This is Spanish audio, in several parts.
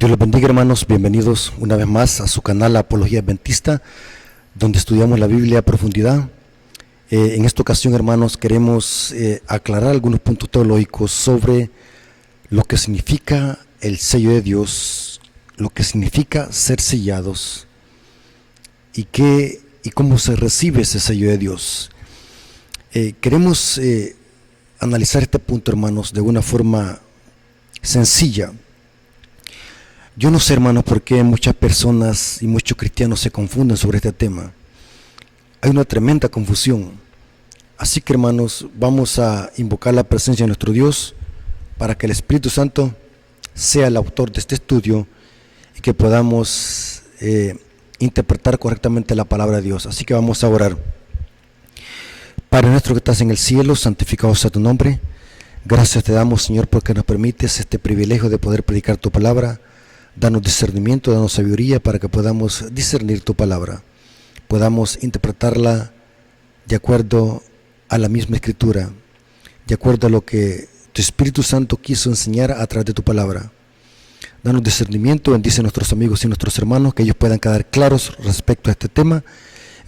Dios los bendiga, hermanos, bienvenidos una vez más a su canal Apología Adventista, donde estudiamos la Biblia a profundidad. En esta ocasión, hermanos, queremos aclarar algunos puntos teológicos sobre lo que significa el sello de Dios, lo que significa ser sellados y cómo se recibe ese sello de Dios. Queremos analizar este punto, hermanos, de una forma sencilla. Yo no sé, hermanos, por qué muchas personas y muchos cristianos se confunden sobre este tema. Hay una tremenda confusión. Así que, hermanos, vamos a invocar la presencia de nuestro Dios para que el Espíritu Santo sea el autor de este estudio y que podamos interpretar correctamente la palabra de Dios. Así que vamos a orar. Padre nuestro que estás en el cielo, santificado sea tu nombre. Gracias te damos, Señor, porque nos permites este privilegio de poder predicar tu palabra. Danos discernimiento, danos sabiduría para que podamos discernir tu palabra, podamos interpretarla de acuerdo a la misma escritura, de acuerdo a lo que tu Espíritu Santo quiso enseñar a través de tu palabra. Danos discernimiento, bendice a nuestros amigos y nuestros hermanos, que ellos puedan quedar claros respecto a este tema,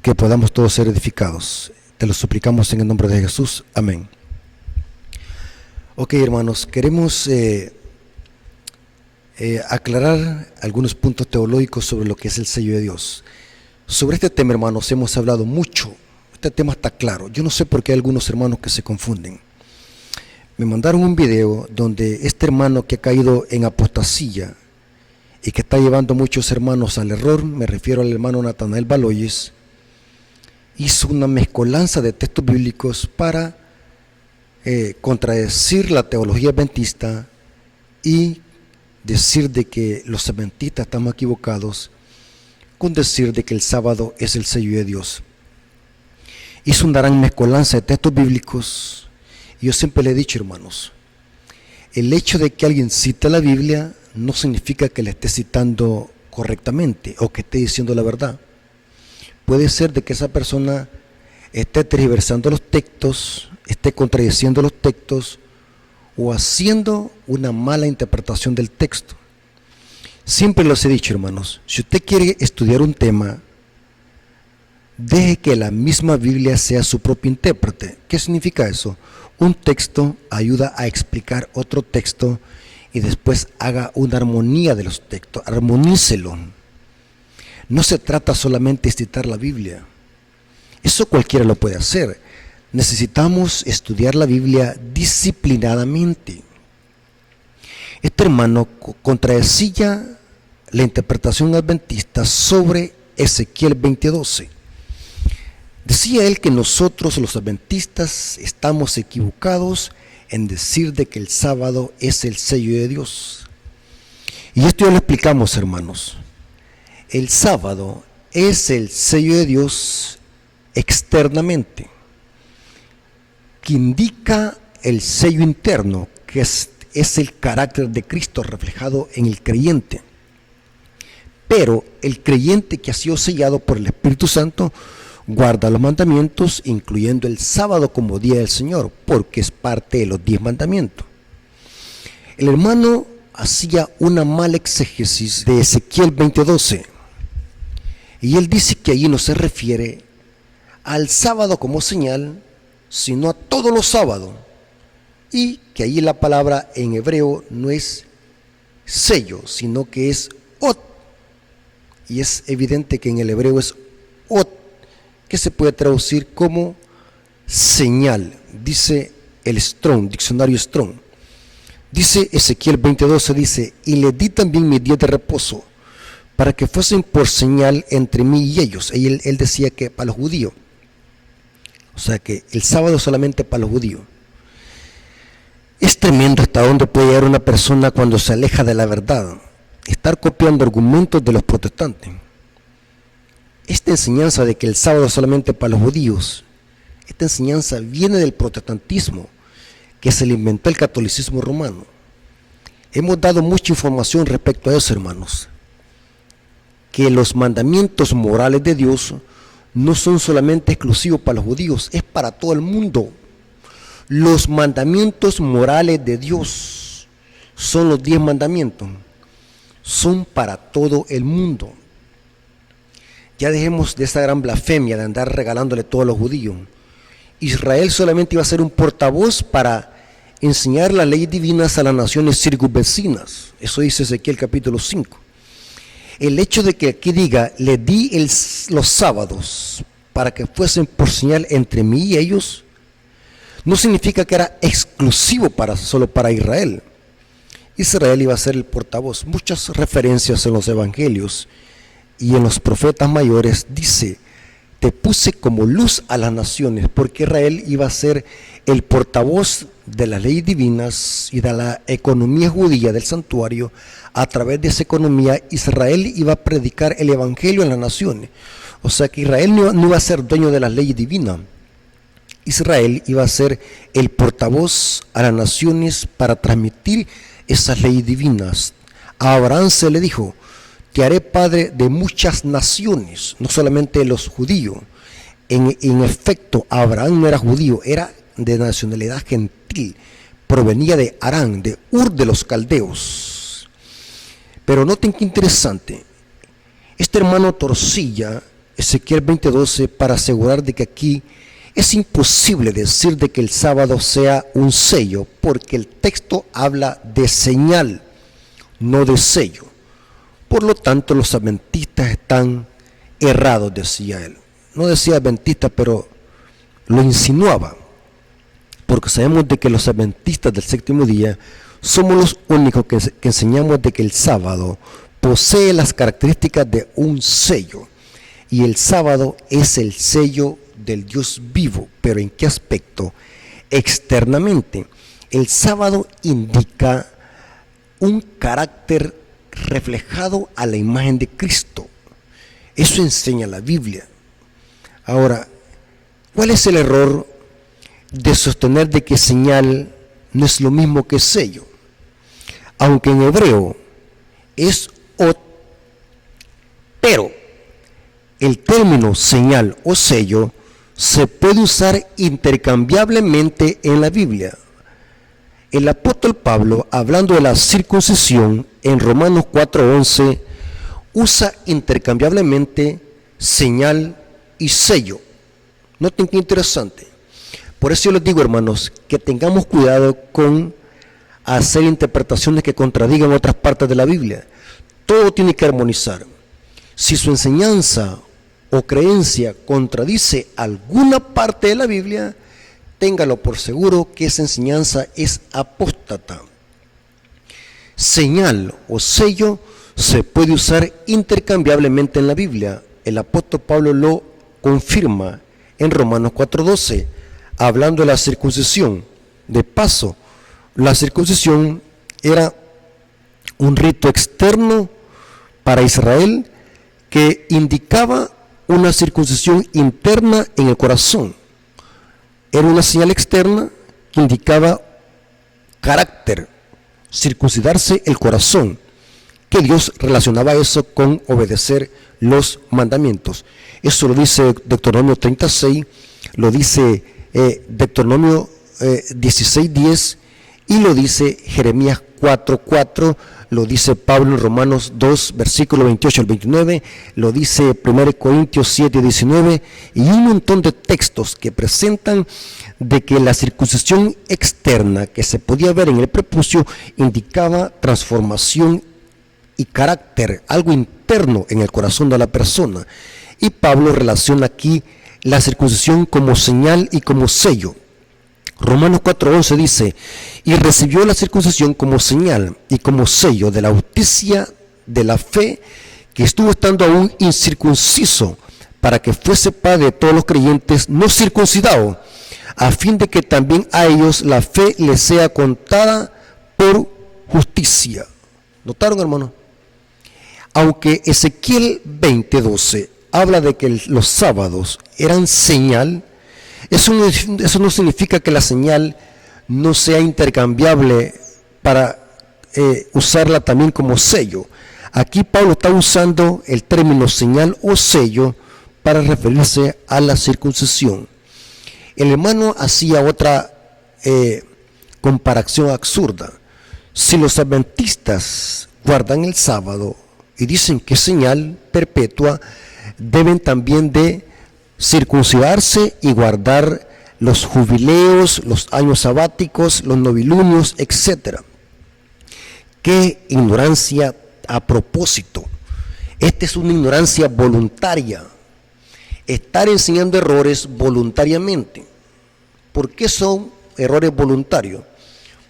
que podamos todos ser edificados. Te lo suplicamos en el nombre de Jesús. Amén. Ok, hermanos, queremos aclarar algunos puntos teológicos sobre lo que es el sello de Dios. Sobre este tema, hermanos, hemos hablado mucho. Este tema está claro. Yo no sé por qué hay algunos hermanos que se confunden. Me mandaron un video donde este hermano que ha caído en apostasía y que está llevando a muchos hermanos al error, me refiero al hermano Natanael Baloyes, hizo una mezcolanza de textos bíblicos para contradecir la teología adventista y decir de que los adventistas estamos equivocados con decir de que el sábado es el sello de Dios. Hizo una gran mezcolanza de textos bíblicos y yo siempre le he dicho, hermanos, el hecho de que alguien cite la Biblia no significa que le esté citando correctamente o que esté diciendo la verdad. Puede ser de que esa persona esté tergiversando los textos, esté contradiciendo los textos o haciendo una mala interpretación del texto. Siempre los he dicho, hermanos, si usted quiere estudiar un tema, deje que la misma Biblia sea su propio intérprete. ¿Qué significa eso? Un texto ayuda a explicar otro texto y después haga una armonía de los textos, armonícelo. No se trata solamente de citar la Biblia. Eso cualquiera lo puede hacer. Necesitamos estudiar la Biblia disciplinadamente. Este hermano contradecía la interpretación adventista sobre Ezequiel 20:12. Decía él que nosotros los adventistas estamos equivocados en decir de que el sábado es el sello de Dios. Y esto ya lo explicamos, hermanos. El sábado es el sello de Dios externamente, que indica el sello interno, que es el carácter de Cristo reflejado en el creyente. Pero el creyente que ha sido sellado por el Espíritu Santo guarda los mandamientos, incluyendo el sábado como día del Señor, porque es parte de los 10 mandamientos. El hermano hacía una mala exégesis de Ezequiel 20:12, y él dice que allí no se refiere al sábado como señal, sino a todos los sábados, y que allí la palabra en hebreo no es sello, sino que es ot, y es evidente que en el hebreo es ot, que se puede traducir como señal, dice el Strong, diccionario Strong. Dice Ezequiel 20:12, dice, y le di también mis días de reposo, para que fuesen por señal entre mí y ellos. Y él decía que para los judíos, o sea que el sábado solamente para los judíos. Es tremendo hasta dónde puede llegar una persona cuando se aleja de la verdad, estar copiando argumentos de los protestantes. Esta enseñanza de que el sábado solamente para los judíos, esta enseñanza viene del protestantismo, que se le inventó el catolicismo romano. Hemos dado mucha información respecto a eso, hermanos, que los mandamientos morales de Dios no son solamente exclusivos para los judíos, es para todo el mundo. Los mandamientos morales de Dios son los 10 mandamientos. son para todo el mundo. Ya dejemos de esa gran blasfemia de andar regalándole todo a los judíos. Israel solamente iba a ser un portavoz para enseñar las leyes divinas a las naciones circunvecinas. Eso dice Ezequiel capítulo 5. El hecho de que aquí diga, le di los sábados para que fuesen por señal entre mí y ellos, no significa que era exclusivo solo para Israel. Israel iba a ser el portavoz. Muchas referencias en los evangelios y en los profetas mayores dice, te puse como luz a las naciones, porque Israel iba a ser el portavoz de las leyes divinas y de la economía judía del santuario. A través de esa economía, Israel iba a predicar el evangelio en las naciones. O sea que Israel no iba a ser dueño de las leyes divinas. Israel iba a ser el portavoz a las naciones para transmitir esas leyes divinas. A Abraham se le dijo, te haré padre de muchas naciones, no solamente los judíos. En efecto, Abraham no era judío, era de nacionalidad gentil, provenía de Harán, de Ur de los caldeos. Pero noten qué interesante, este hermano Torcilla, Ezequiel 20:12, para asegurar de que aquí es imposible decir de que el sábado sea un sello, porque el texto habla de señal, no de sello. Por lo tanto, los adventistas están errados, decía él. No decía adventista, pero lo insinuaba, porque sabemos de que los adventistas del séptimo día somos los únicos que enseñamos de que el sábado posee las características de un sello, y el sábado es el sello del Dios vivo. ¿Pero en qué aspecto? Externamente, el sábado indica un carácter reflejado a la imagen de Cristo. Eso enseña la Biblia. Ahora, ¿cuál es el error de sostener de que señal no es lo mismo que sello? Aunque en hebreo es ot, pero el término señal o sello se puede usar intercambiablemente en la Biblia. El apóstol Pablo, hablando de la circuncisión en Romanos 4:11, usa intercambiablemente señal y sello. Noten qué interesante. Por eso yo les digo, hermanos, que tengamos cuidado con hacer interpretaciones que contradigan otras partes de la Biblia. Todo tiene que armonizar. Si su enseñanza o creencia contradice alguna parte de la Biblia, téngalo por seguro que esa enseñanza es apóstata. Señal o sello se puede usar intercambiablemente en la Biblia. El apóstol Pablo lo confirma en Romanos 4:12, hablando de la circuncisión. De paso, la circuncisión era un rito externo para Israel que indicaba una circuncisión interna en el corazón. Era una señal externa que indicaba carácter, circuncidarse el corazón, que Dios relacionaba eso con obedecer los mandamientos. Eso lo dice Deuteronomio 36, lo dice Deuteronomio 16:10 y lo dice Jeremías 4:4, lo dice Pablo en Romanos 2, versículo 28 al 29, lo dice 1 Corintios 7:19 y un montón de textos que presentan de que la circuncisión externa que se podía ver en el prepucio indicaba transformación y carácter, algo interno en el corazón de la persona. Y Pablo relaciona aquí la circuncisión como señal y como sello. Romanos 4:11 dice, y recibió la circuncisión como señal y como sello de la justicia de la fe, que estuvo estando aún incircunciso, para que fuese padre de todos los creyentes no circuncidados, a fin de que también a ellos la fe les sea contada por justicia. ¿Notaron, hermano? Aunque Ezequiel 20:12 habla de que los sábados eran señal, eso no significa que la señal no sea intercambiable para usarla también como sello. Aquí Pablo está usando el término señal o sello para referirse a la circuncisión. El hermano hacía otra comparación absurda. Si los adventistas guardan el sábado y dicen que es señal perpetua, deben también de circuncidarse y guardar los jubileos, los años sabáticos, los novilunios, etc. ¡Qué ignorancia a propósito! Esta es una ignorancia voluntaria. Estar enseñando errores voluntariamente. ¿Por qué son errores voluntarios?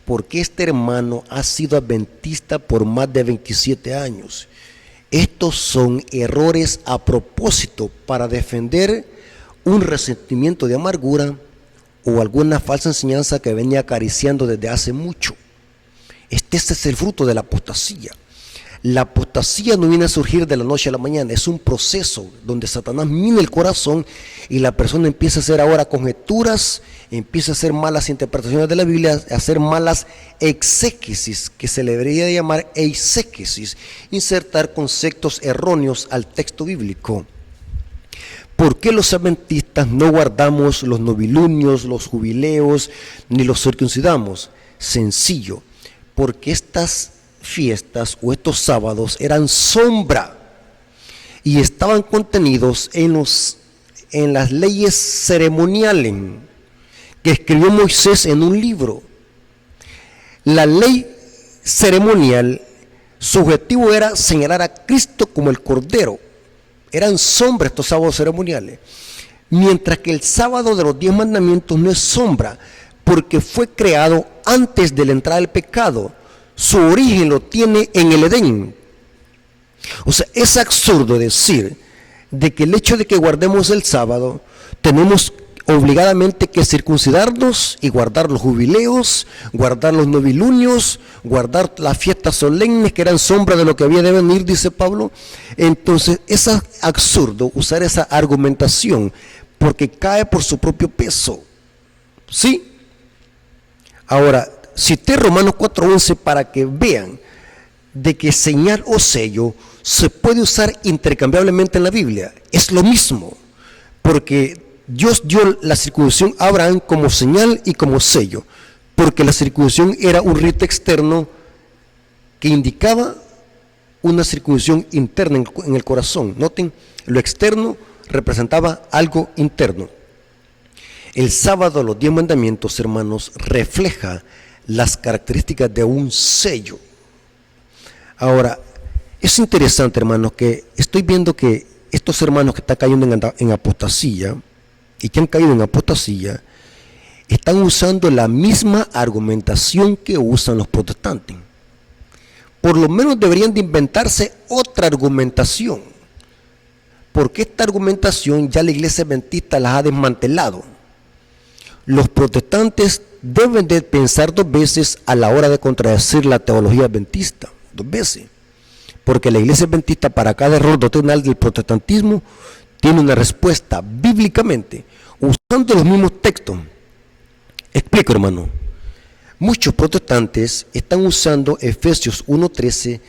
Porque este hermano ha sido adventista por más de 27 años. Estos son errores a propósito para defender un resentimiento de amargura o alguna falsa enseñanza que venía acariciando desde hace mucho. Este es el fruto de la apostasía. La apostasía no viene a surgir de la noche a la mañana, es un proceso donde Satanás mina el corazón y la persona empieza a hacer ahora conjeturas, empieza a hacer malas interpretaciones de la Biblia, a hacer malas exégesis, que se le debería llamar eisegesis, insertar conceptos erróneos al texto bíblico. ¿Por qué los adventistas no guardamos los novilunios, los jubileos, ni los circuncidamos? Sencillo, porque estas fiestas o estos sábados eran sombra y estaban contenidos en las leyes ceremoniales que escribió Moisés en un libro. La ley ceremonial, su objetivo era señalar a Cristo como el Cordero. Eran sombra estos sábados ceremoniales, mientras que el sábado de los 10 mandamientos no es sombra, porque fue creado antes de la entrada del pecado. Su origen lo tiene en el Edén. O sea, es absurdo decir de que el hecho de que guardemos el sábado, tenemos obligadamente que circuncidarnos y guardar los jubileos, guardar los novilunios, guardar las fiestas solemnes que eran sombra de lo que había de venir, dice Pablo. Entonces es absurdo usar esa argumentación porque cae por su propio peso. ¿Sí? Ahora, cité Romanos 4:11 para que vean de que señal o sello se puede usar intercambiablemente en la Biblia. Es lo mismo, porque Dios dio la circuncisión a Abraham como señal y como sello, porque la circuncisión era un rito externo que indicaba una circuncisión interna en el corazón. Noten, lo externo representaba algo interno. El sábado, los 10 mandamientos, hermanos, refleja las características de un sello. Ahora, es interesante, hermanos, que estoy viendo que estos hermanos que están cayendo en apostasía y que han caído en apostasía están usando la misma argumentación que usan los protestantes. Por lo menos deberían de inventarse otra argumentación, porque esta argumentación ya la iglesia adventista las ha desmantelado. Los protestantes deben de pensar 2 veces a la hora de contradecir la teología adventista, 2 veces, porque la iglesia adventista para cada error doctrinal del protestantismo tiene una respuesta bíblicamente, usando los mismos textos. Explico, hermano. Muchos protestantes están usando Efesios 1:13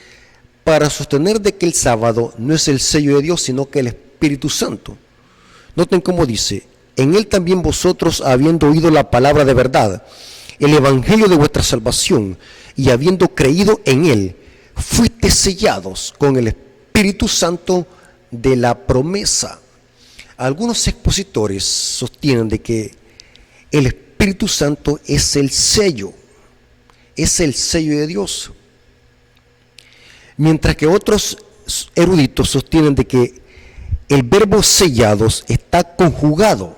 para sostener de que el sábado no es el sello de Dios, sino que el Espíritu Santo. Noten cómo dice: en él también vosotros, habiendo oído la palabra de verdad, el evangelio de vuestra salvación, y habiendo creído en él, fuiste sellados con el Espíritu Santo de la promesa. Algunos expositores sostienen de que el Espíritu Santo es el sello de Dios, mientras que otros eruditos sostienen de que el verbo sellados está conjugado,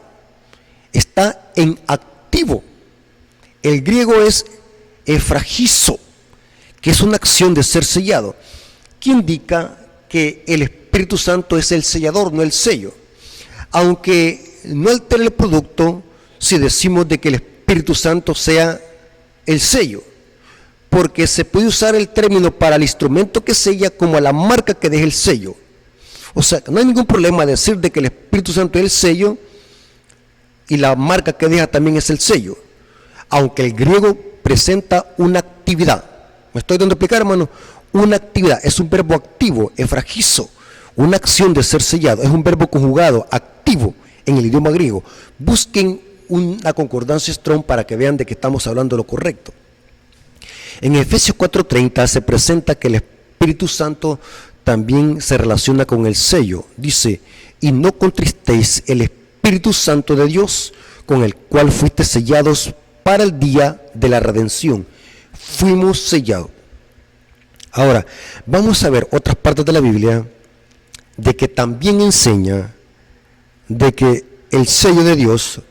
está en activo. El griego es efragizo, que es una acción de ser sellado, que indica que el Espíritu Santo es el sellador, no el sello. Aunque no altera el producto si decimos de que el Espíritu Santo sea el sello, porque se puede usar el término para el instrumento que sella como la marca que deja el sello. O sea, no hay ningún problema decir de que el Espíritu Santo es el sello y la marca que deja también es el sello, aunque el griego presenta una actividad. ¿Me estoy dando a explicar, hermano? Una actividad, es un verbo activo, efragizo, una acción de ser sellado, es un verbo conjugado, activo en el idioma griego. Busquen una concordancia Strong para que vean de que estamos hablando lo correcto. En Efesios 4:30 se presenta que el Espíritu Santo también se relaciona con el sello. Dice, y no contristéis el Espíritu Santo de Dios, con el cual fuiste sellados para el día de la redención. Fuimos sellados. Ahora, vamos a ver otras partes de la Biblia de que también enseña de que el sello de Dios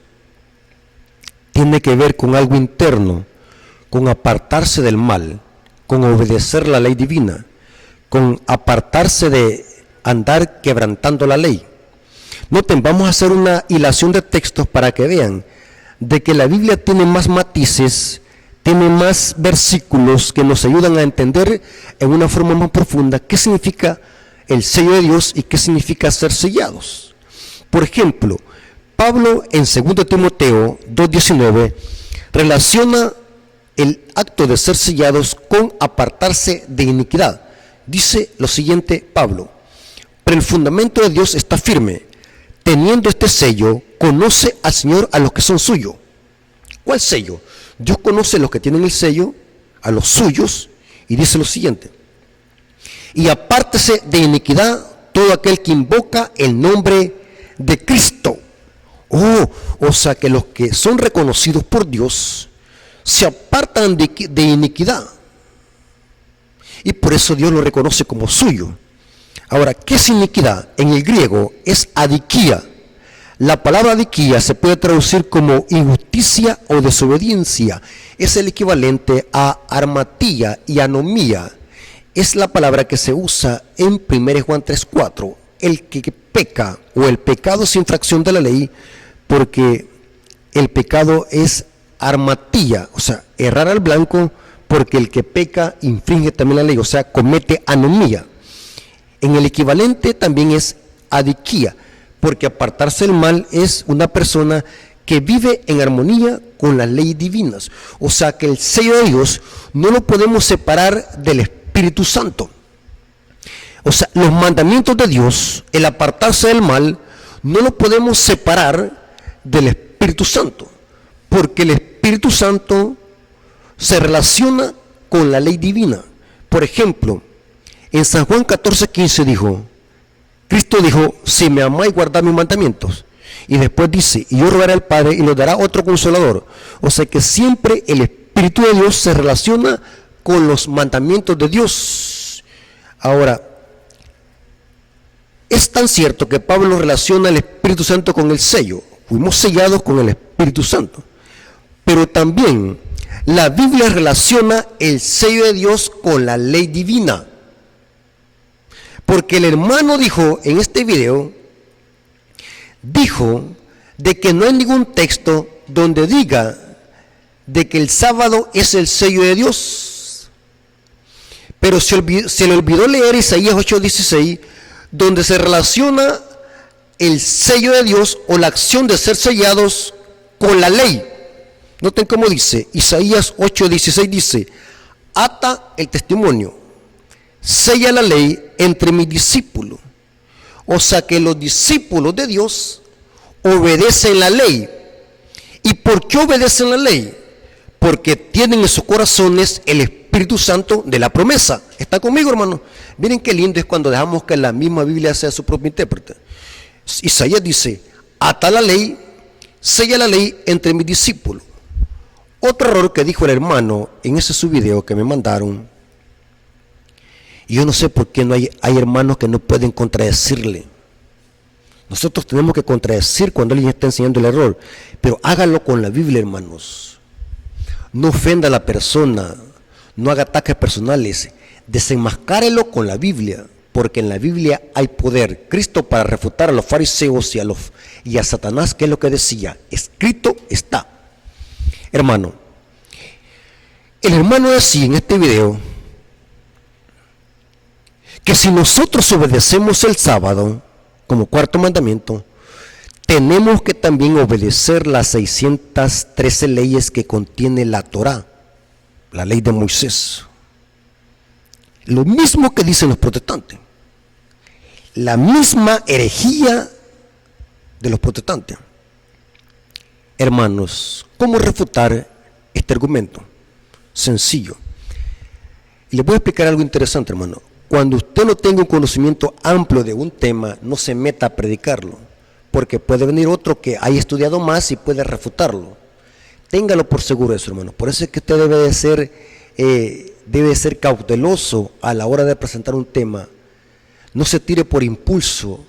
tiene que ver con algo interno, con apartarse del mal, con obedecer la ley divina, con apartarse de andar quebrantando la ley. Noten, vamos a hacer una hilación de textos para que vean de que la Biblia tiene más matices, tiene más versículos que nos ayudan a entender en una forma más profunda qué significa el sello de Dios y qué significa ser sellados. Por ejemplo, Pablo en 2 Timoteo 2:19 relaciona el acto de ser sellados con apartarse de iniquidad. Dice lo siguiente Pablo: pero el fundamento de Dios está firme, teniendo este sello, conoce al Señor a los que son suyos. ¿Cuál sello? Dios conoce a los que tienen el sello, a los suyos, y dice lo siguiente: y apártese de iniquidad todo aquel que invoca el nombre de Cristo. O sea que los que son reconocidos por Dios se apartan de iniquidad, y por eso Dios lo reconoce como suyo. Ahora, ¿qué es iniquidad? En el griego es adiquía. La palabra adiquía se puede traducir como injusticia o desobediencia. Es el equivalente a armatía y anomía. Es la palabra que se usa en 1 Juan 3:4. El que peca o el pecado es infracción de la ley, porque el pecado es armatía, o sea, errar al blanco, porque el que peca infringe también la ley, o sea, comete anomía. En el equivalente también es adiquía, porque apartarse del mal es una persona que vive en armonía con las leyes divinas. O sea que el sello de Dios no lo podemos separar del Espíritu Santo. O sea, los mandamientos de Dios, el apartarse del mal, no lo podemos separar del Espíritu Santo, porque el Espíritu Santo se relaciona con la ley divina. Por ejemplo, en San Juan 14:15 Cristo dijo: si me amáis, guardad mis mandamientos. Y después dice: y yo rogaré al Padre y nos dará otro consolador. O sea que siempre el Espíritu de Dios se relaciona con los mandamientos de Dios. Ahora, es tan cierto que Pablo relaciona el Espíritu Santo con el sello. Fuimos sellados con el Espíritu Santo. Pero también la Biblia relaciona el sello de Dios con la ley divina. Porque el hermano dijo en este video, dijo de que no hay ningún texto donde diga de que el sábado es el sello de Dios. Pero se le olvidó leer Isaías 8:16, donde se relaciona el sello de Dios o la acción de ser sellados con la ley. Noten cómo dice, Isaías 8:16 dice: ata el testimonio, sella la ley entre mis discípulos. O sea que los discípulos de Dios obedecen la ley. ¿Y por qué obedecen la ley? Porque tienen en sus corazones el Espíritu Santo de la promesa. ¿Está conmigo, hermano? Miren qué lindo es cuando dejamos que la misma Biblia sea su propio intérprete. Isaías dice: ata la ley, sella la ley entre mis discípulos. Otro error que dijo el hermano en ese su video que me mandaron, y yo no sé por qué no hay hermanos que no pueden contradecirle. Nosotros tenemos que contradecir cuando alguien está enseñando el error, pero hágalo con la Biblia, hermanos. No ofenda a la persona, no haga ataques personales, desenmascárelo con la Biblia, porque en la Biblia hay poder. Cristo, para refutar a los fariseos y a Satanás, ¿qué es lo que decía? Escrito está. Hermano, el hermano decía en este video que si nosotros obedecemos el sábado como cuarto mandamiento, tenemos que también obedecer las 613 leyes que contiene la Torá, la ley de Moisés. Lo mismo que dicen los protestantes, la misma herejía de los protestantes. Hermanos, ¿cómo refutar este argumento? Sencillo. Y les voy a explicar algo interesante, hermano. Cuando usted no tenga un conocimiento amplio de un tema, no se meta a predicarlo, porque puede venir otro que haya estudiado más y puede refutarlo. Téngalo por seguro eso, hermano. Por eso es que usted debe ser cauteloso a la hora de presentar un tema. No se tire por impulso.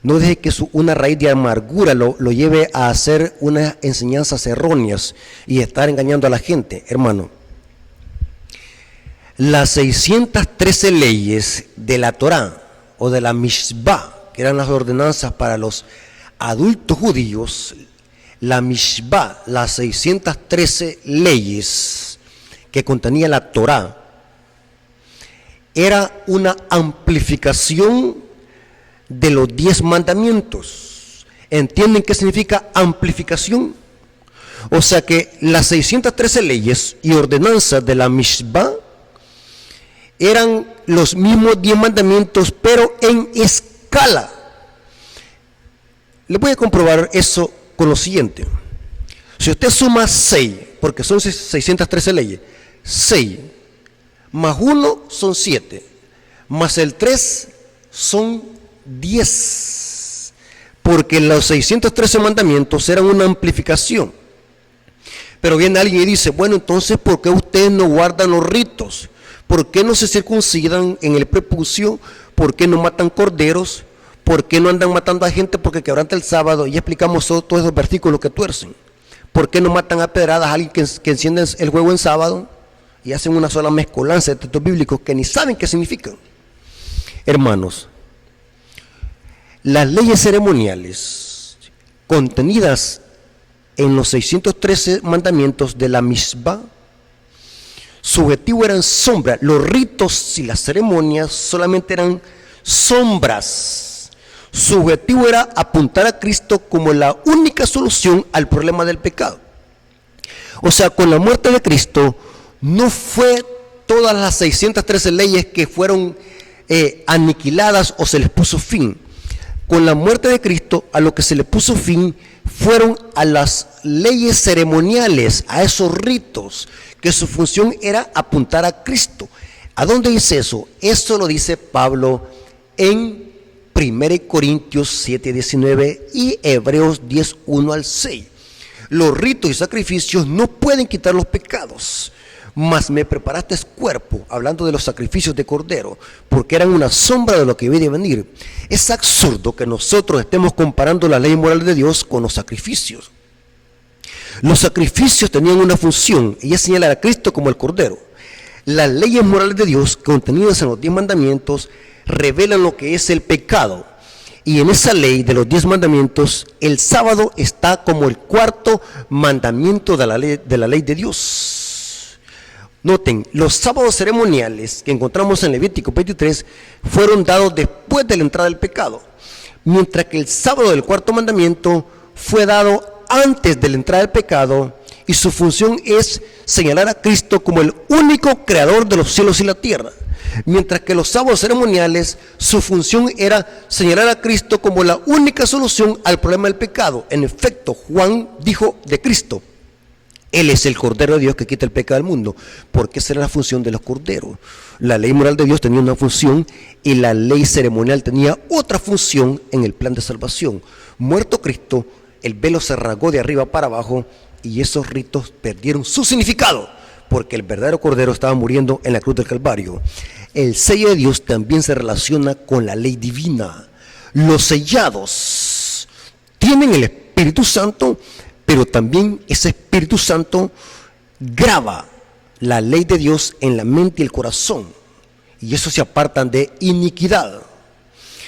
No deje que una raíz de amargura lo lleve a hacer unas enseñanzas erróneas y estar engañando a la gente, hermano. Las 613 leyes de la Torá o de la Mishvá, que eran las ordenanzas para los adultos judíos, la Mishvá, las 613 leyes que contenía la Torá, era una amplificación de los 10 mandamientos. ¿Entienden qué significa amplificación? O sea que las 613 leyes y ordenanzas de la Mishvá eran los mismos 10 mandamientos, pero en escala. Les voy a comprobar eso con lo siguiente. Si usted suma 6, porque son 613 leyes, 6 más 1 son 7, más el 3 son 10, porque los 613 mandamientos eran una amplificación. Pero viene alguien y dice, bueno, entonces, ¿por qué ustedes no guardan los ritos? ¿Por qué no se circuncidan en el prepucio? ¿Por qué no matan corderos? ¿Por qué no andan matando a gente porque quebranta el sábado? Y explicamos todos esos versículos que tuercen. ¿Por qué no matan a pedradas a alguien que enciende el fuego en sábado? Y hacen una sola mezcolanza de textos bíblicos que ni saben qué significan. Hermanos, las leyes ceremoniales contenidas en los 613 mandamientos de la Mishvá, su objetivo eran sombras. Los ritos y las ceremonias solamente eran sombras. Su objetivo era apuntar a Cristo como la única solución al problema del pecado. O sea, con la muerte de Cristo, no fue todas las 613 leyes que fueron aniquiladas o se les puso fin. Con la muerte de Cristo, a lo que se le puso fin fueron a las leyes ceremoniales, a esos ritos, que su función era apuntar a Cristo. ¿A dónde dice eso? Eso lo dice Pablo en 1 Corintios 7:19 y Hebreos 10:1 al 6. Los ritos y sacrificios no pueden quitar los pecados, mas me preparaste cuerpo, hablando de los sacrificios de cordero, porque eran una sombra de lo que iba a venir. Es absurdo que nosotros estemos comparando la ley moral de Dios con los sacrificios. Los sacrificios tenían una función, y es señalar a Cristo como el cordero. Las leyes morales de Dios, contenidas en los 10 mandamientos, revelan lo que es el pecado. Y en esa ley de los 10 mandamientos, el sábado está como el cuarto mandamiento de la ley de Dios. Noten, los sábados ceremoniales que encontramos en Levítico 23 fueron dados después de la entrada del pecado, mientras que el sábado del cuarto mandamiento fue dado antes de la entrada del pecado, y su función es señalar a Cristo como el único creador de los cielos y la tierra. Mientras que los sábados ceremoniales, su función era señalar a Cristo como la única solución al problema del pecado. En efecto, Juan dijo de Cristo, Él es el Cordero de Dios que quita el pecado del mundo, porque esa era la función de los corderos. La ley moral de Dios tenía una función y la ley ceremonial tenía otra función en el plan de salvación. Muerto Cristo, el velo se rasgó de arriba para abajo y esos ritos perdieron su significado, porque el verdadero Cordero estaba muriendo en la cruz del Calvario. El sello de Dios también se relaciona con la ley divina. Los sellados tienen el Espíritu Santo, pero también ese Espíritu Santo graba la ley de Dios en la mente y el corazón, y eso se apartan de iniquidad.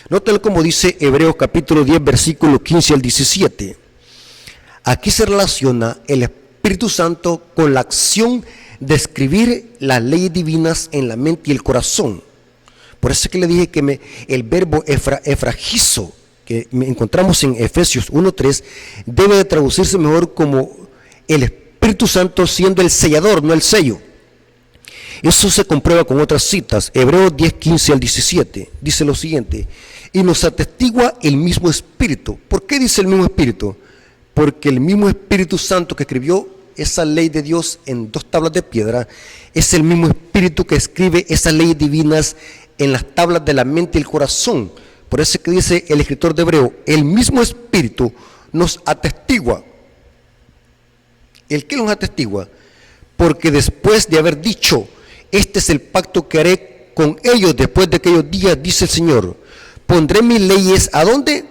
Noten como dice Hebreos capítulo 10, versículo 15 al 17. Aquí se relaciona el Espíritu Santo con la acción de escribir las leyes divinas en la mente y el corazón. Por eso es que le dije que el verbo efragizo, que encontramos en Efesios 1:3, debe de traducirse mejor como el Espíritu Santo siendo el sellador, no el sello. Eso se comprueba con otras citas. Hebreos 10, 15 al 17 dice lo siguiente: y nos atestigua el mismo Espíritu. ¿Por qué dice el mismo Espíritu? Porque el mismo Espíritu Santo que escribió esa ley de Dios en 2 tablas de piedra es el mismo Espíritu que escribe esas leyes divinas en las tablas de la mente y el corazón. Por eso es que dice el escritor de Hebreo, el mismo Espíritu nos atestigua. ¿El qué nos atestigua? Porque después de haber dicho, este es el pacto que haré con ellos después de aquellos días, dice el Señor, pondré mis leyes, ¿a dónde?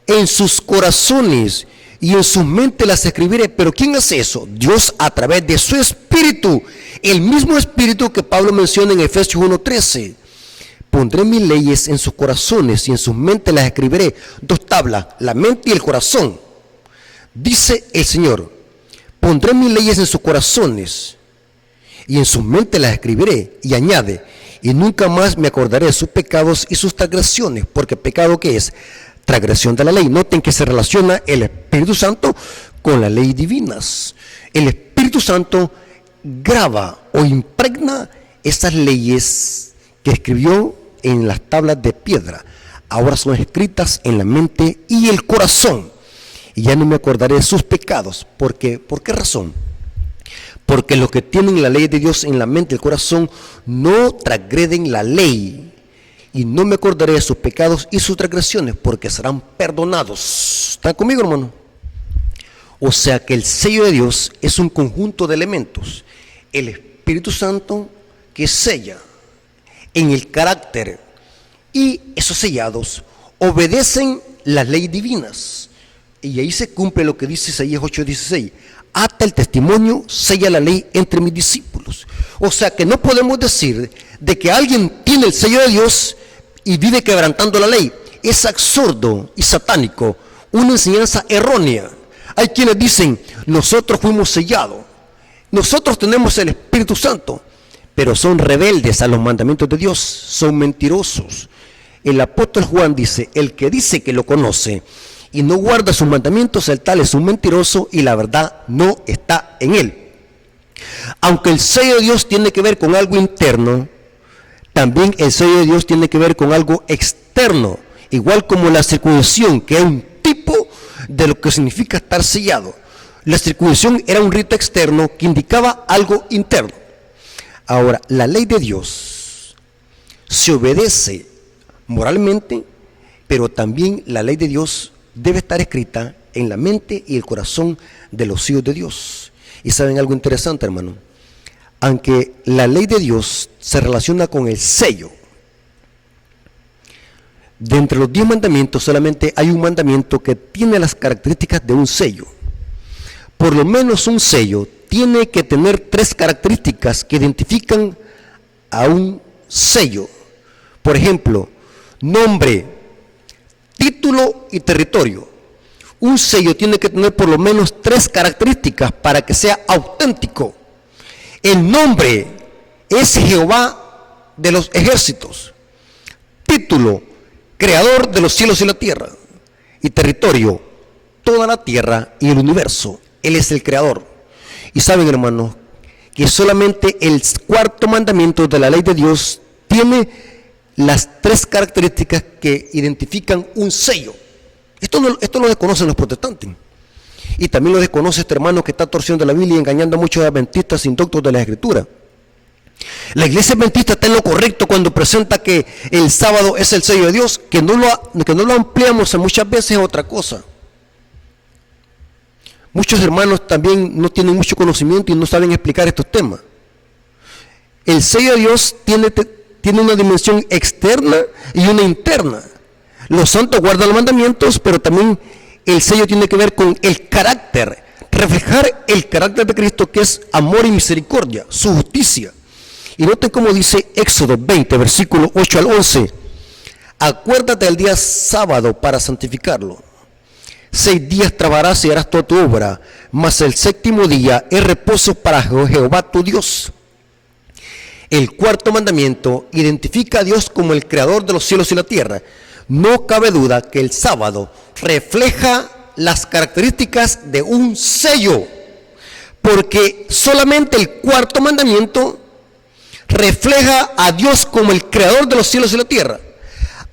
En sus corazones y en sus mentes las escribiré. ¿Pero quién hace eso? Dios a través de su Espíritu, el mismo Espíritu que Pablo menciona en Efesios 1:13. Pondré mis leyes en sus corazones y en sus mentes las escribiré. Dos tablas, la mente y el corazón. Dice el Señor, pondré mis leyes en sus corazones y en sus mentes las escribiré. Y añade, y nunca más me acordaré de sus pecados y sus transgresiones. Porque pecado, ¿qué es? Transgresión de la ley. Noten que se relaciona el Espíritu Santo con las leyes divinas. El Espíritu Santo graba o impregna esas leyes que escribió en las tablas de piedra. Ahora son escritas en la mente y el corazón. Y ya no me acordaré de sus pecados. ¿Por qué razón? Porque los que tienen la ley de Dios en la mente y el corazón no transgreden la ley. Y no me acordaré de sus pecados y sus transgresiones, porque serán perdonados. ¿Están conmigo, hermano? O sea que el sello de Dios es un conjunto de elementos. El Espíritu Santo que sella en el carácter, y esos sellados obedecen las leyes divinas. Y ahí se cumple lo que dice Isaías 8:16. Ata el testimonio, sella la ley entre mis discípulos. O sea que no podemos decir de que alguien tiene el sello de Dios y vive quebrantando la ley. Es absurdo y satánico, una enseñanza errónea. Hay quienes dicen, nosotros fuimos sellados, nosotros tenemos el Espíritu Santo, pero son rebeldes a los mandamientos de Dios, son mentirosos. El apóstol Juan dice, el que dice que lo conoce y no guarda sus mandamientos, el tal es un mentiroso y la verdad no está en él. Aunque el sello de Dios tiene que ver con algo interno, también el sello de Dios tiene que ver con algo externo, igual como la circuncisión, que es un tipo de lo que significa estar sellado. La circuncisión era un rito externo que indicaba algo interno. Ahora, la ley de Dios se obedece moralmente, pero también la ley de Dios debe estar escrita en la mente y el corazón de los hijos de Dios. Y saben algo interesante, hermano, aunque la ley de Dios se relaciona con el sello, de entre los 10 mandamientos solamente hay un mandamiento que tiene las características de un sello. Por lo menos un sello tiene que tener 3 características que identifican a un sello. Por ejemplo, nombre, título y territorio. Un sello tiene que tener por lo menos 3 características para que sea auténtico. El nombre es Jehová de los ejércitos. Título, creador de los cielos y la tierra. Y territorio, toda la tierra y el universo. Él es el creador. Y saben, hermanos, que solamente el 4.º mandamiento de la ley de Dios tiene las 3 características que identifican un sello. Esto lo desconocen los protestantes. Y también lo desconoce este hermano que está torciendo la Biblia y engañando a muchos adventistas indoctos de la Escritura. La iglesia adventista está en lo correcto cuando presenta que el sábado es el sello de Dios, que no lo ampliamos muchas veces a otra cosa. Muchos hermanos también no tienen mucho conocimiento y no saben explicar estos temas. El sello de Dios tiene una dimensión externa y una interna. Los santos guardan los mandamientos, pero también el sello tiene que ver con el carácter, reflejar el carácter de Cristo, que es amor y misericordia, su justicia. Y noten cómo dice Éxodo 20, versículo 8 al 11. Acuérdate del día sábado para santificarlo. 6 días trabajarás y harás toda tu obra, mas el 7.º día es reposo para Jehová tu Dios. El 4.º mandamiento identifica a Dios como el creador de los cielos y la tierra. No cabe duda que el sábado refleja las características de un sello, porque solamente el 4.º mandamiento refleja a Dios como el creador de los cielos y la tierra.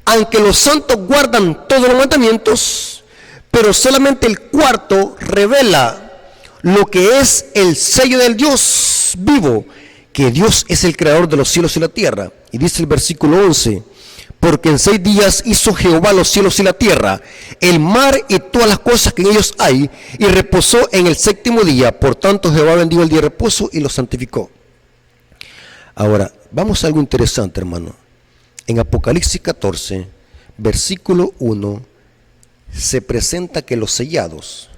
Aunque los santos guardan todos los mandamientos, pero solamente el 4.º revela lo que es el sello del Dios vivo, que Dios es el creador de los cielos y la tierra. Y dice el versículo 11, porque en 6 días hizo Jehová los cielos y la tierra, el mar y todas las cosas que en ellos hay, y reposó en el 7º día. Por tanto Jehová bendijo el día de reposo y lo santificó. Ahora, vamos a algo interesante, hermano. En Apocalipsis 14, versículo 1, se presenta que los sellados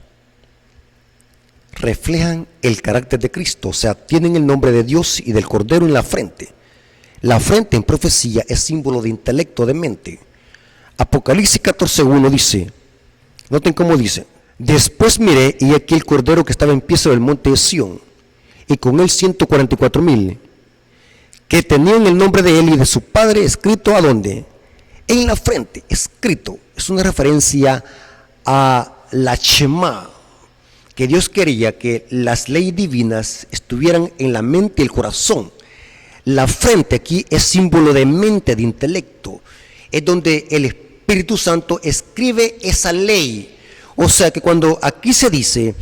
reflejan el carácter de Cristo, o sea, tienen el nombre de Dios y del Cordero en la frente. La frente en profecía es símbolo de intelecto, de mente. Apocalipsis 14:1 dice, noten cómo dice, después miré y aquí el Cordero que estaba en pie sobre el monte de Sión, y con él 144,000, que tenían el nombre de él y de su padre escrito ¿a dónde? En la frente, escrito. Es una referencia a la Shema, que Dios quería que las leyes divinas estuvieran en la mente y el corazón. La frente aquí es símbolo de mente, de intelecto. Es donde el Espíritu Santo escribe esa ley. O sea que cuando aquí se dice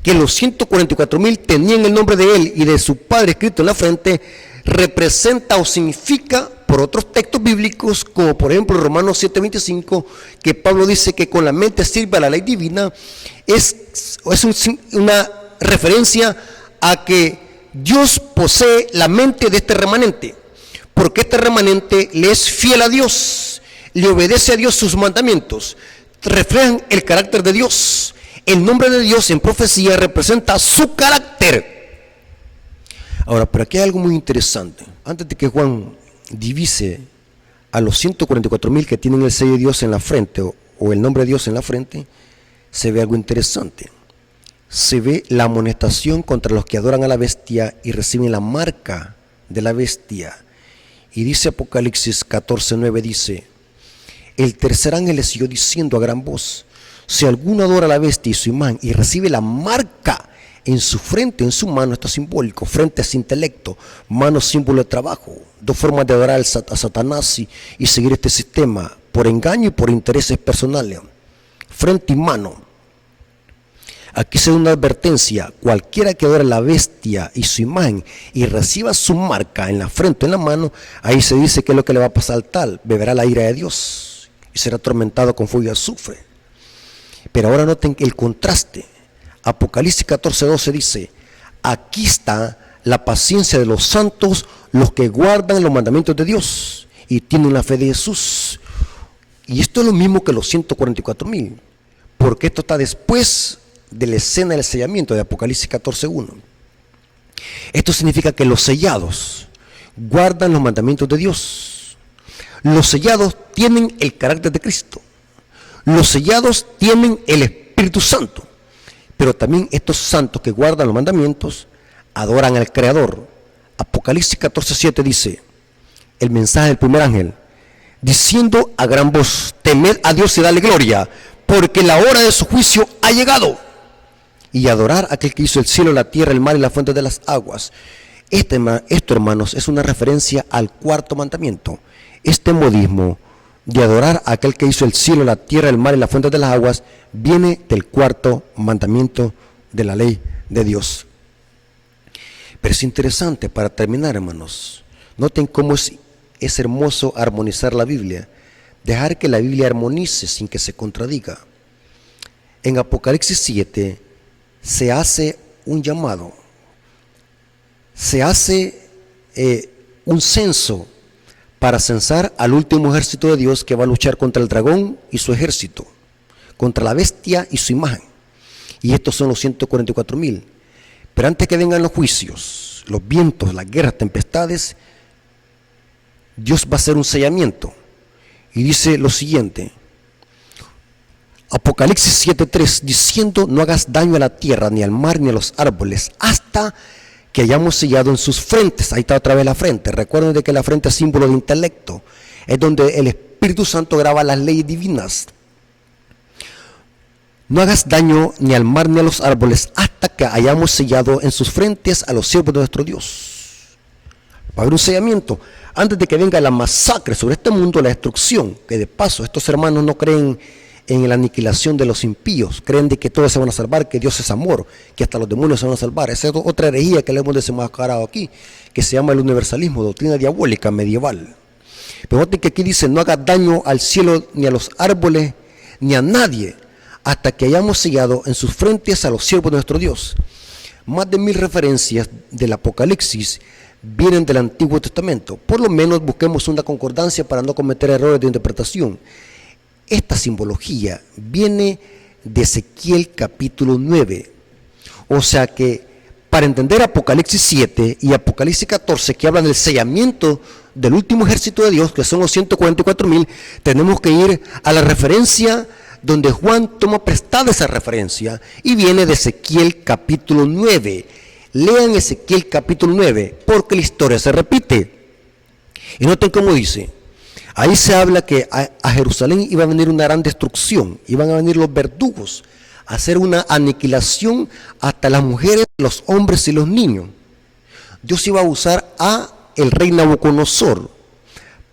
que los 144,000 tenían el nombre de él y de su padre escrito en la frente, representa o significa, por otros textos bíblicos, como por ejemplo Romanos 7:25, que Pablo dice que con la mente sirve a la ley divina, es una referencia a que Dios posee la mente de este remanente, porque este remanente le es fiel a Dios, le obedece a Dios sus mandamientos, reflejan el carácter de Dios. El nombre de Dios en profecía representa su carácter. Ahora, pero aquí hay algo muy interesante. Antes de que Juan divise a los 144,000 que tienen el sello de Dios en la frente o el nombre de Dios en la frente, se ve algo interesante. Se ve la amonestación contra los que adoran a la bestia y reciben la marca de la bestia. Y dice Apocalipsis 14:9, dice, el tercer ángel le siguió diciendo a gran voz, si alguno adora a la bestia y su imagen y recibe la marca en su frente, en su mano, está simbólico. Frente es intelecto, mano símbolo de trabajo. Dos formas de adorar a Satanás y seguir este sistema, por engaño y por intereses personales. Frente y mano. Aquí se da una advertencia: cualquiera que adore a la bestia y su imagen y reciba su marca en la frente o en la mano, ahí se dice que es lo que le va a pasar al tal: beberá la ira de Dios y será atormentado con fuego y azufre. Pero ahora noten el contraste. Apocalipsis 14:12 dice, aquí está la paciencia de los santos, los que guardan los mandamientos de Dios y tienen la fe de Jesús. Y esto es lo mismo que los 144,000, porque esto está después de la escena del sellamiento de Apocalipsis 14:1. Esto significa que los sellados guardan los mandamientos de Dios. Los sellados tienen el carácter de Cristo. Los sellados tienen el Espíritu Santo. Pero también estos santos que guardan los mandamientos adoran al Creador. Apocalipsis 14:7 dice, el mensaje del primer ángel, diciendo a gran voz, temed a Dios y dale gloria, porque la hora de su juicio ha llegado. Y adorar a aquel que hizo el cielo, la tierra, el mar y la fuente de las aguas. Esto, hermanos, es una referencia al cuarto mandamiento. Este modismo de adorar a aquel que hizo el cielo, la tierra, el mar y la fuente de las aguas, viene del cuarto mandamiento de la ley de Dios. Pero es interesante, para terminar, hermanos, noten cómo es hermoso armonizar la Biblia, dejar que la Biblia armonice sin que se contradiga. En Apocalipsis 7 se hace un llamado, se hace un censo para censar al último ejército de Dios que va a luchar contra el dragón y su ejército, contra la bestia y su imagen. Y estos son los 144,000. Pero antes que vengan los juicios, los vientos, las guerras, tempestades, Dios va a hacer un sellamiento. Y dice lo siguiente, Apocalipsis 7:3, diciendo, no hagas daño a la tierra, ni al mar, ni a los árboles, hasta que hayamos sellado en sus frentes. Ahí está otra vez la frente. Recuerden de que la frente es símbolo de intelecto. Es donde el Espíritu Santo graba las leyes divinas. No hagas daño ni al mar ni a los árboles hasta que hayamos sellado en sus frentes a los siervos de nuestro Dios. Va a haber un sellamiento antes de que venga la masacre sobre este mundo, la destrucción, que de paso estos hermanos no creen en la aniquilación de los impíos. Creen de que todos se van a salvar, que Dios es amor, que hasta los demonios se van a salvar. Esa es otra herejía que le hemos desenmascarado aquí, que se llama el universalismo, doctrina diabólica medieval. Pero noten que aquí dice: no haga daño al cielo, ni a los árboles, ni a nadie, hasta que hayamos sellado en sus frentes a los siervos de nuestro Dios. Más de 1000 referencias del Apocalipsis vienen del Antiguo Testamento. Por lo menos busquemos una concordancia para no cometer errores de interpretación. Esta simbología viene de Ezequiel capítulo 9. O sea que para entender Apocalipsis 7 y Apocalipsis 14, que hablan del sellamiento del último ejército de Dios, que son los 144,000, tenemos que ir a la referencia donde Juan toma prestada esa referencia, y viene de Ezequiel capítulo 9. Lean Ezequiel capítulo 9, porque la historia se repite. Y noten cómo dice. Ahí se habla que a Jerusalén iba a venir una gran destrucción, iban a venir los verdugos, a hacer una aniquilación hasta las mujeres, los hombres y los niños. Dios iba a usar a el rey Nabucodonosor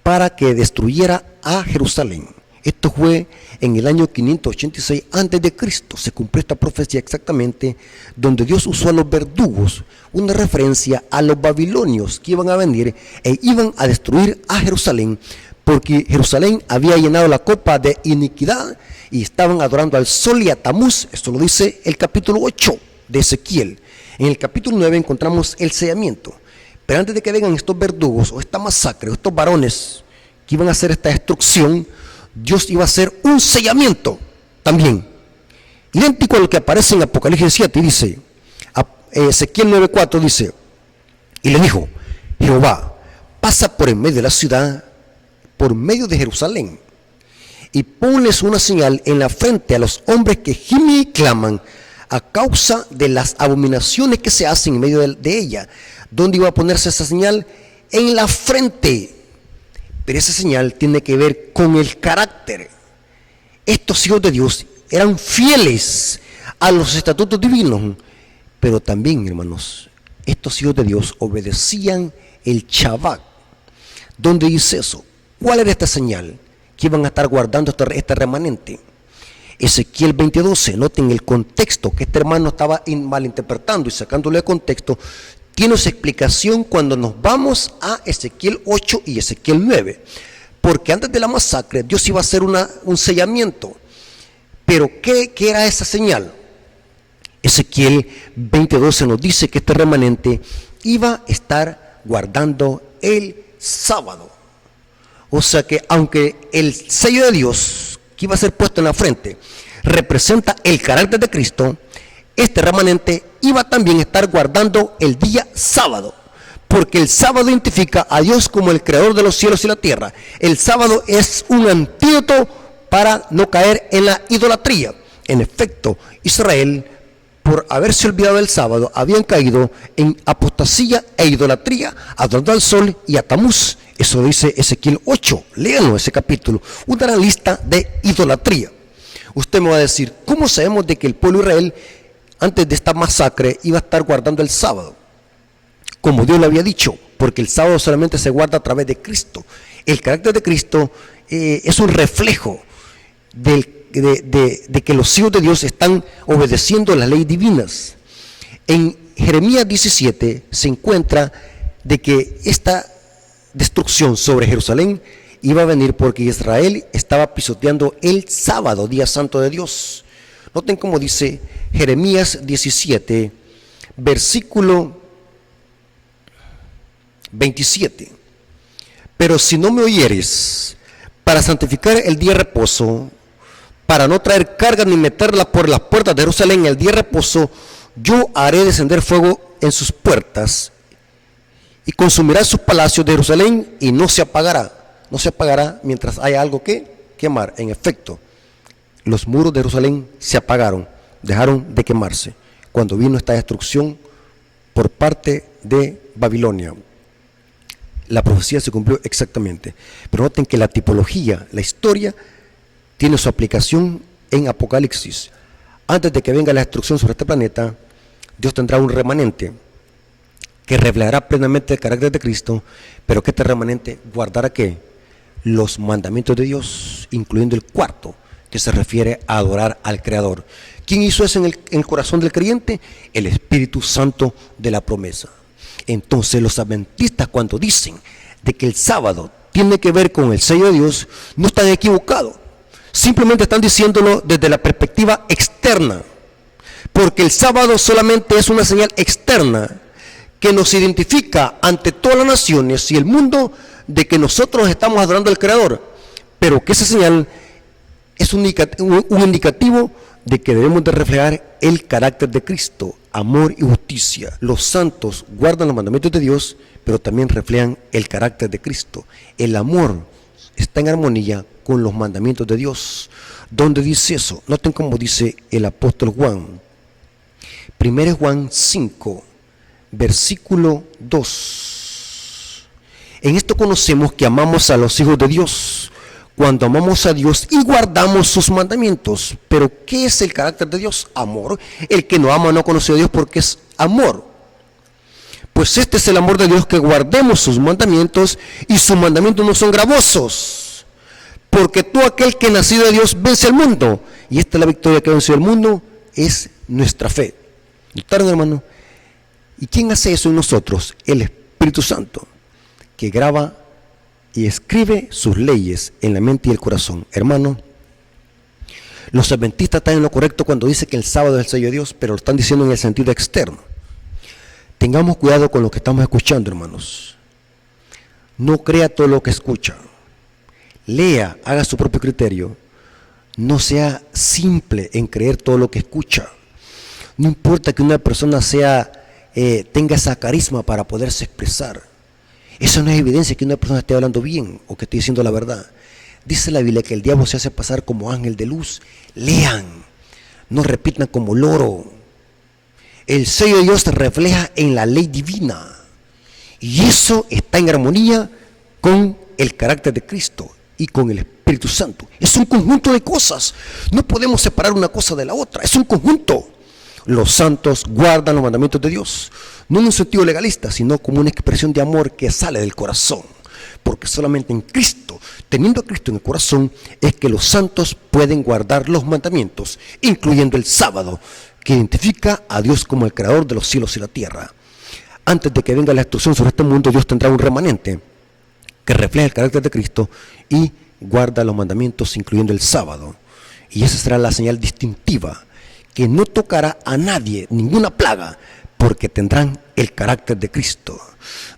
para que destruyera a Jerusalén. Esto fue en el año 586 a.C. Se cumplió esta profecía exactamente, donde Dios usó a los verdugos, una referencia a los babilonios que iban a venir e iban a destruir a Jerusalén, porque Jerusalén había llenado la copa de iniquidad y estaban adorando al sol y a Tamuz. Esto lo dice el capítulo 8 de Ezequiel. En el capítulo 9 encontramos el sellamiento. Pero antes de que vengan estos verdugos o esta masacre, o estos varones que iban a hacer esta destrucción, Dios iba a hacer un sellamiento también, idéntico a lo que aparece en Apocalipsis 7. Y dice, Ezequiel 9:4 dice: y le dijo Jehová, pasa por en medio de la ciudad, por medio de Jerusalén, y ponles una señal en la frente a los hombres que gimen y claman a causa de las abominaciones que se hacen en medio de ella. ¿Dónde iba a ponerse esa señal? En la frente. Pero esa señal tiene que ver con el carácter. Estos hijos de Dios eran fieles a los estatutos divinos, pero también, hermanos, estos hijos de Dios obedecían el Shabbat. ¿Dónde dice eso? ¿Cuál era esta señal que iban a estar guardando este remanente? Ezequiel 20:12. Noten el contexto, que este hermano estaba malinterpretando y sacándole de contexto. Tiene su explicación cuando nos vamos a Ezequiel 8 y Ezequiel 9. Porque antes de la masacre, Dios iba a hacer un sellamiento. Pero ¿qué era esa señal? Ezequiel 20:12 nos dice que este remanente iba a estar guardando el sábado. O sea que aunque el sello de Dios que iba a ser puesto en la frente representa el carácter de Cristo, este remanente iba también a estar guardando el día sábado, porque el sábado identifica a Dios como el creador de los cielos y la tierra. El sábado es un antídoto para no caer en la idolatría. En efecto, Israel, por haberse olvidado del sábado, habían caído en apostasía e idolatría, adorando al sol y a Tamuz. Eso dice Ezequiel 8, léanlo ese capítulo, una gran lista de idolatría. Usted me va a decir, ¿cómo sabemos de que el pueblo de Israel antes de esta masacre iba a estar guardando el sábado? Como Dios le había dicho, porque el sábado solamente se guarda a través de Cristo. El carácter de Cristo es un reflejo de que los hijos de Dios están obedeciendo las leyes divinas. En Jeremías 17 se encuentra de que esta destrucción sobre Jerusalén iba a venir porque Israel estaba pisoteando el sábado, día santo de Dios. Noten cómo dice Jeremías 17, versículo 27. Pero si no me oyeres, para santificar el día de reposo, para no traer carga ni meterla por las puertas de Jerusalén en el día de reposo, yo haré descender fuego en sus puertas y consumirá sus palacios de Jerusalén y no se apagará. No se apagará mientras haya algo que quemar. En efecto, los muros de Jerusalén se apagaron, dejaron de quemarse cuando vino esta destrucción por parte de Babilonia. La profecía se cumplió exactamente. Pero noten que la tipología, la historia, tiene su aplicación en Apocalipsis. Antes de que venga la destrucción sobre este planeta, Dios tendrá un remanente que revelará plenamente el carácter de Cristo, pero que este remanente guardará ¿qué? Los mandamientos de Dios, incluyendo el cuarto, que se refiere a adorar al Creador. ¿Quién hizo eso en el corazón del creyente? El Espíritu Santo de la promesa. Entonces los adventistas, cuando dicen de que el sábado tiene que ver con el sello de Dios, no están equivocados. Simplemente están diciéndolo desde la perspectiva externa, porque el sábado solamente es una señal externa que nos identifica ante todas las naciones y el mundo de que nosotros estamos adorando al Creador, pero que esa señal es un indicativo de que debemos de reflejar el carácter de Cristo, amor y justicia. Los santos guardan los mandamientos de Dios, pero también reflejan el carácter de Cristo. El amor está en armonía con los mandamientos de Dios. ¿Dónde dice eso? Noten cómo dice el apóstol Juan. 1 Juan 5, versículo 2. En esto conocemos que amamos a los hijos de Dios, cuando amamos a Dios y guardamos sus mandamientos. Pero ¿qué es el carácter de Dios? Amor. El que no ama no conoce a Dios porque es amor. Pues este es el amor de Dios, que guardemos sus mandamientos, y sus mandamientos no son gravosos. Porque todo aquel que nacido de Dios vence al mundo. Y esta es la victoria que vence al mundo, es nuestra fe. ¿Notaron, hermano? ¿Y quién hace eso en nosotros? El Espíritu Santo, que graba y escribe sus leyes en la mente y el corazón. Hermano, los adventistas están en lo correcto cuando dicen que el sábado es el sello de Dios, pero lo están diciendo en el sentido externo. Tengamos cuidado con lo que estamos escuchando, hermanos. No crea todo lo que escucha. Lea, haga su propio criterio. No sea simple en creer todo lo que escucha. No importa que una persona tenga esa carisma para poderse expresar. Eso no es evidencia que una persona esté hablando bien o que esté diciendo la verdad. Dice la Biblia que el diablo se hace pasar como ángel de luz. Lean, no repitan como loro. El sello de Dios se refleja en la ley divina, y eso está en armonía con el carácter de Cristo y con el Espíritu Santo. Es un conjunto de cosas. No podemos separar una cosa de la otra. Es un conjunto. Los santos guardan los mandamientos de Dios, no en un sentido legalista, sino como una expresión de amor que sale del corazón. Porque solamente en Cristo, teniendo a Cristo en el corazón, es que los santos pueden guardar los mandamientos, incluyendo el sábado, que identifica a Dios como el creador de los cielos y la tierra. Antes de que venga la destrucción sobre este mundo, Dios tendrá un remanente que refleja el carácter de Cristo y guarda los mandamientos, incluyendo el sábado. Y esa será la señal distintiva, que no tocará a nadie ninguna plaga, porque tendrán el carácter de Cristo.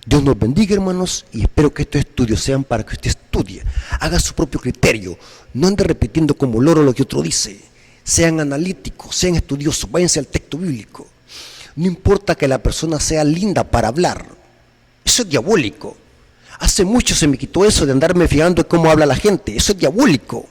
Dios nos bendiga, hermanos, y espero que estos estudios sean para que usted estudie, haga su propio criterio, no ande repitiendo como loro lo que otro dice. Sean analíticos, sean estudiosos, váyanse al texto bíblico. No importa que la persona sea linda para hablar, eso es diabólico. Hace mucho se me quitó eso de andarme fijando en cómo habla la gente, eso es diabólico.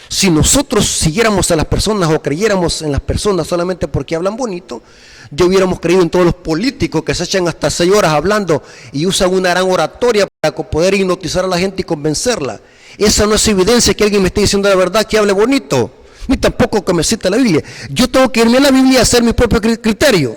Si nosotros siguiéramos a las personas o creyéramos en las personas solamente porque hablan bonito, ya hubiéramos creído en todos los políticos que se echan hasta 6 horas hablando y usan una gran oratoria para poder hipnotizar a la gente y convencerla. Esa no es evidencia que alguien me esté diciendo la verdad, que hable bonito, ni tampoco que me cite la Biblia. Yo tengo que irme a la Biblia a hacer mi propio criterio.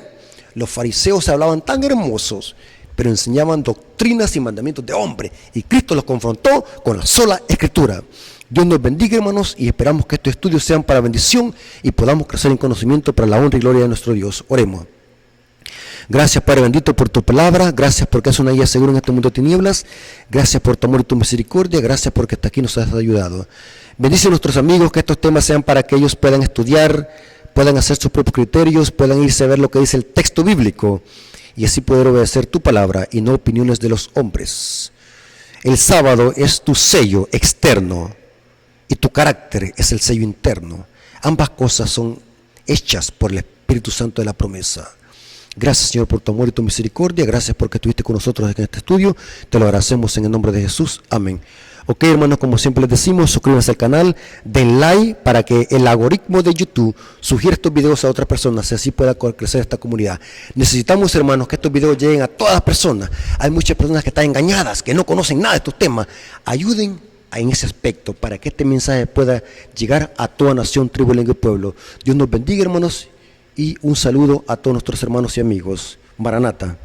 Los fariseos hablaban tan hermosos, pero enseñaban doctrinas y mandamientos de hombre, y Cristo los confrontó con la sola Escritura. Dios nos bendiga, hermanos, y esperamos que estos estudios sean para bendición y podamos crecer en conocimiento para la honra y gloria de nuestro Dios. Oremos. Gracias, Padre bendito, por tu palabra. Gracias porque es una guía segura en este mundo de tinieblas. Gracias por tu amor y tu misericordia. Gracias porque hasta aquí nos has ayudado. Bendice a nuestros amigos, que estos temas sean para que ellos puedan estudiar, puedan hacer sus propios criterios, puedan irse a ver lo que dice el texto bíblico y así poder obedecer tu palabra y no opiniones de los hombres. El sábado es tu sello externo y tu carácter es el sello interno. Ambas cosas son hechas por el Espíritu Santo de la promesa. Gracias, Señor, por tu amor y tu misericordia. Gracias porque estuviste con nosotros en este estudio. Te lo agradecemos en el nombre de Jesús. Amén. Ok, hermanos, como siempre les decimos, suscríbanse al canal, den like para que el algoritmo de YouTube sugiera estos videos a otras personas y así pueda crecer esta comunidad. Necesitamos, hermanos, que estos videos lleguen a todas las personas. Hay muchas personas que están engañadas, que no conocen nada de estos temas. Ayuden en ese aspecto para que este mensaje pueda llegar a toda nación, tribu, lengua y pueblo. Dios nos bendiga, hermanos, y un saludo a todos nuestros hermanos y amigos. Maranata.